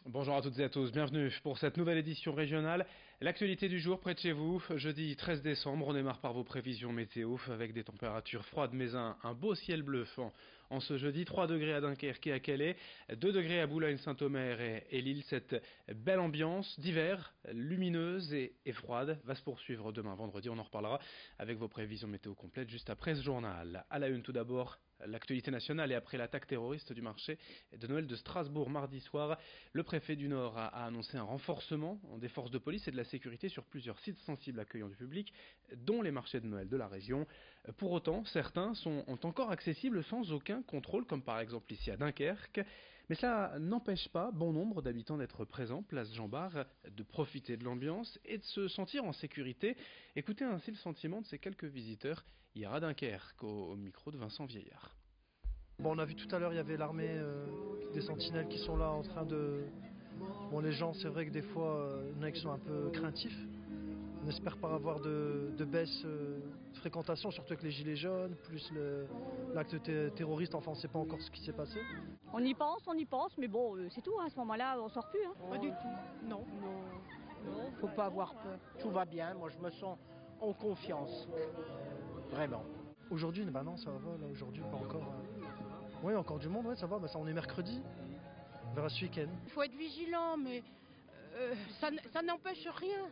Bonjour à toutes et à tous, bienvenue pour cette nouvelle édition régionale. L'actualité du jour près de chez vous, jeudi 13 décembre, on démarre par vos prévisions météo avec des températures froides mais un beau ciel bleu en ce jeudi. 3 degrés à Dunkerque et à Calais, 2 degrés à Boulogne-Saint-Omer et Lille. Cette belle ambiance d'hiver, lumineuse et froide, va se poursuivre demain vendredi. On en reparlera avec vos prévisions météo complètes juste après ce journal. À la une tout d'abord, l'actualité nationale et après l'attaque terroriste du marché de Noël de Strasbourg mardi soir, le préfet du Nord a annoncé un renforcement des forces de police et de la sécurité sur plusieurs sites sensibles accueillant du public, dont les marchés de Noël de la région. Pour autant, certains sont encore accessibles sans aucun contrôle, comme par exemple ici à Dunkerque. Mais cela n'empêche pas bon nombre d'habitants d'être présents, place Jean-Bart, de profiter de l'ambiance et de se sentir en sécurité. Écoutez ainsi le sentiment de ces quelques visiteurs hier à Dunkerque, au micro de Vincent Vieillard. Bon, on a vu tout à l'heure, il y avait l'armée des sentinelles qui sont là en train de... Bon, les gens, c'est vrai que des fois, il y en a qui sont un peu craintifs. On espère pas avoir de baisse de fréquentation, surtout avec les gilets jaunes, plus l'acte terroriste, enfin on ne sait pas encore ce qui s'est passé. On y pense, mais bon, c'est tout, à ce moment-là, on sort plus. Pas du tout, non. Faut pas avoir peur, tout va bien, moi je me sens en confiance, vraiment. Aujourd'hui, bah non, ça va, là, aujourd'hui, pas encore. Oui, encore du monde, ouais, ça va, bah ça, on est mercredi, on verra ce week-end. Il faut être vigilant, mais ça n'empêche rien.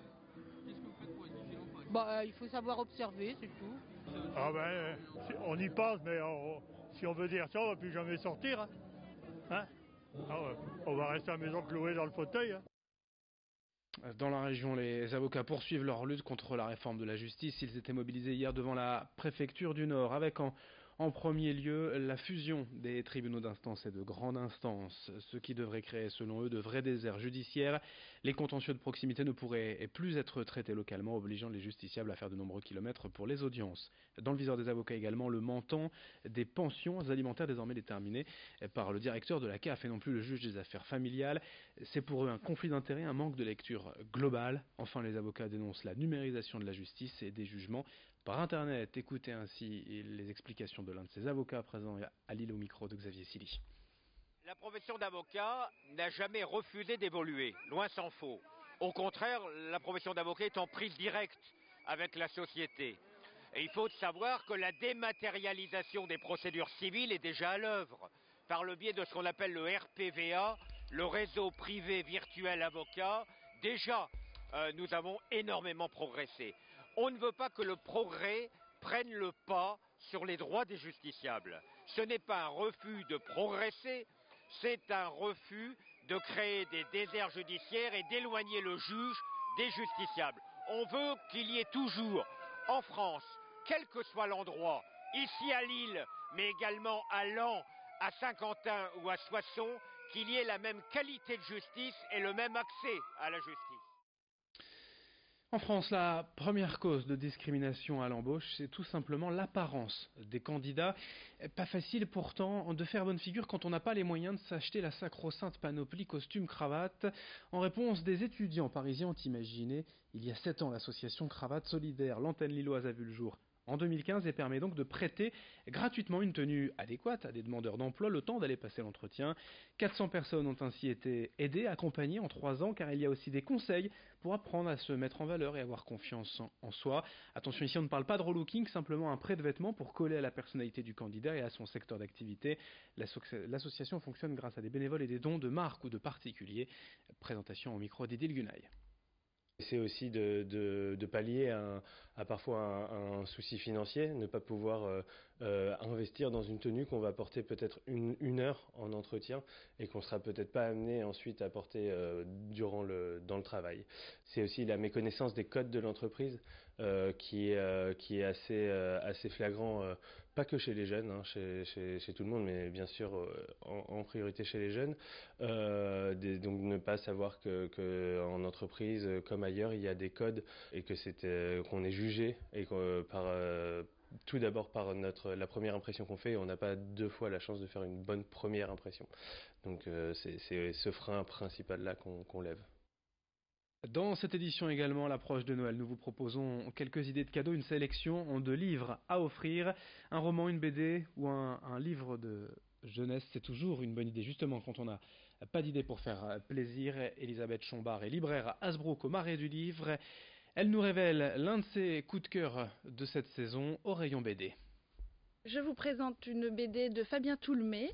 Qu'est-ce que vous faites pour être vigilant, par exemple ? Bah, il faut savoir observer, c'est tout. Ah ben, on y pense, mais si on veut dire ça, on va plus jamais sortir. Hein on va rester à la maison cloué dans le fauteuil. Dans la région, les avocats poursuivent leur lutte contre la réforme de la justice. Ils étaient mobilisés hier devant la préfecture du Nord avec en premier lieu la fusion des tribunaux d'instance et de grande instance, ce qui devrait créer selon eux de vrais déserts judiciaires. Les contentieux de proximité ne pourraient plus être traités localement, obligeant les justiciables à faire de nombreux kilomètres pour les audiences. Dans le viseur des avocats également, le montant des pensions alimentaires désormais déterminé par le directeur de la CAF et non plus le juge des affaires familiales. C'est pour eux un conflit d'intérêts, un manque de lecture globale. Enfin, les avocats dénoncent la numérisation de la justice et des jugements par Internet. Écoutez ainsi les explications de l'un de ces avocats présents à Lille au micro de Xavier Silly. La profession d'avocat n'a jamais refusé d'évoluer, loin s'en faut. Au contraire, la profession d'avocat est en prise directe avec la société. Et il faut savoir que la dématérialisation des procédures civiles est déjà à l'œuvre par le biais de ce qu'on appelle le RPVA, le réseau privé virtuel avocat. Déjà, nous avons énormément progressé. On ne veut pas que le progrès prenne le pas sur les droits des justiciables. Ce n'est pas un refus de progresser, c'est un refus de créer des déserts judiciaires et d'éloigner le juge des justiciables. On veut qu'il y ait toujours, en France, quel que soit l'endroit, ici à Lille, mais également à Laon, à Saint-Quentin ou à Soissons, qu'il y ait la même qualité de justice et le même accès à la justice. En France, la première cause de discrimination à l'embauche, c'est tout simplement l'apparence des candidats. Pas facile pourtant de faire bonne figure quand on n'a pas les moyens de s'acheter la sacro-sainte panoplie costume-cravate. En réponse, des étudiants parisiens ont imaginé, il y a 7 ans, l'association Cravate Solidaire. L'antenne lilloise a vu le jour en 2015 et permet donc de prêter gratuitement une tenue adéquate à des demandeurs d'emploi le temps d'aller passer l'entretien. 400 personnes ont ainsi été aidées, accompagnées en 3 ans, car il y a aussi des conseils pour apprendre à se mettre en valeur et avoir confiance en soi. Attention, ici on ne parle pas de relooking, simplement un prêt de vêtements pour coller à la personnalité du candidat et à son secteur d'activité. L'association fonctionne grâce à des bénévoles et des dons de marques ou de particuliers. Présentation au micro d'Idil Gunaï. C'est aussi de pallier à parfois un souci financier, ne pas pouvoir investir dans une tenue qu'on va porter peut-être une heure en entretien et qu'on sera peut-être pas amené ensuite à porter dans le travail. C'est aussi la méconnaissance des codes de l'entreprise qui est assez flagrant, pas que chez les jeunes, chez tout le monde, mais bien sûr en priorité chez les jeunes. Donc ne pas savoir que en entreprise comme ailleurs il y a des codes et que qu'on est jugé et tout d'abord par la première impression qu'on fait, et on n'a pas 2 fois la chance de faire une bonne première impression. Donc c'est ce frein principal là qu'on lève. Dans cette édition également, à l'approche de Noël, nous vous proposons quelques idées de cadeaux, une sélection de livres à offrir, un roman, une BD ou un livre de jeunesse. C'est toujours une bonne idée, justement, quand on a Pas d'idée pour faire plaisir. Elisabeth Chombard est libraire à Hasbrook au Marais du Livre. Elle nous révèle l'un de ses coups de cœur de cette saison au rayon BD. Je vous présente une BD de Fabien Toulmé,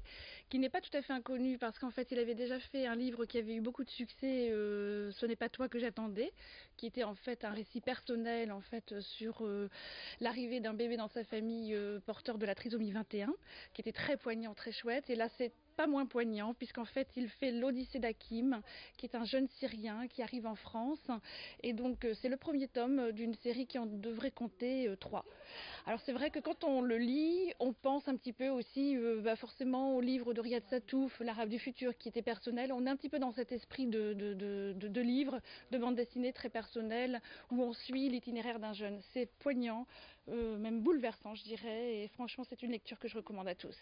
qui n'est pas tout à fait inconnu parce qu'en fait il avait déjà fait un livre qui avait eu beaucoup de succès, Ce n'est pas toi que j'attendais, qui était en fait un récit personnel en fait sur l'arrivée d'un bébé dans sa famille porteur de la trisomie 21, qui était très poignant, très chouette. Et là c'est pas moins poignant puisqu'en fait il fait l'Odyssée d'Hakim, qui est un jeune Syrien qui arrive en France, et donc c'est le premier tome d'une série qui en devrait compter 3. Alors c'est vrai que quand on le lit, on pense un petit peu aussi forcément au livre de Riyad Sattouf, L'Arabe du futur, qui était personnel. On est un petit peu dans cet esprit de livre, de bande dessinée très personnelle, où on suit l'itinéraire d'un jeune. C'est poignant, même bouleversant je dirais, et franchement c'est une lecture que je recommande à tous.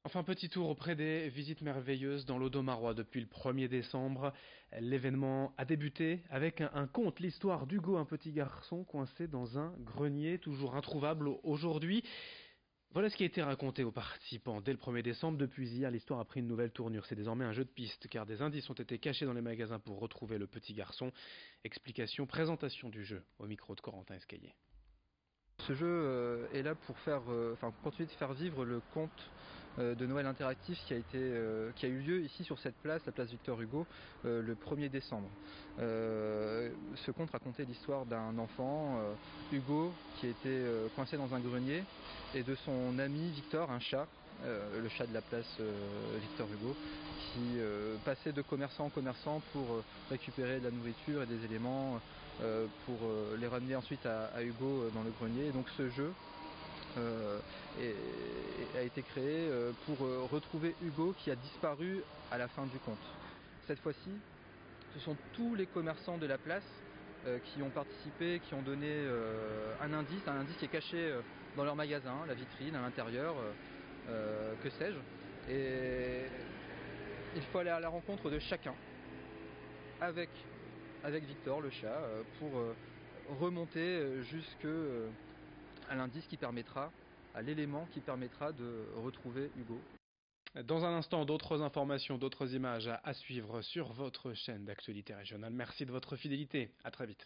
Enfin, petit tour auprès des visites merveilleuses dans l'Audomarois depuis le 1er décembre. L'événement a débuté avec un conte, l'histoire d'Hugo, un petit garçon coincé dans un grenier, toujours introuvable aujourd'hui. Voilà ce qui a été raconté aux participants dès le 1er décembre. Depuis hier, l'histoire a pris une nouvelle tournure. C'est désormais un jeu de piste, car des indices ont été cachés dans les magasins pour retrouver le petit garçon. Explication, présentation du jeu au micro de Corentin Escaillé. Ce jeu est là pour continuer de faire vivre le conte de Noël interactif qui a eu lieu ici sur cette place, la place Victor Hugo, le 1er décembre. Ce conte racontait l'histoire d'un enfant, Hugo, qui était coincé dans un grenier, et de son ami Victor, un chat, le chat de la place Victor Hugo, qui passait de commerçant en commerçant pour récupérer de la nourriture et des éléments pour les ramener ensuite à Hugo dans le grenier. Et donc ce jeu a été créé pour retrouver Hugo qui a disparu à la fin du conte. Cette fois-ci, ce sont tous les commerçants de la place qui ont participé, qui ont donné un indice qui est caché dans leur magasin, la vitrine, à l'intérieur, que sais-je. Et il faut aller à la rencontre de chacun avec Victor, le chat, pour remonter jusque à l'indice qui permettra, à l'élément qui permettra de retrouver Hugo. Dans un instant, d'autres informations, d'autres images à suivre sur votre chaîne d'actualité régionale. Merci de votre fidélité. À très vite.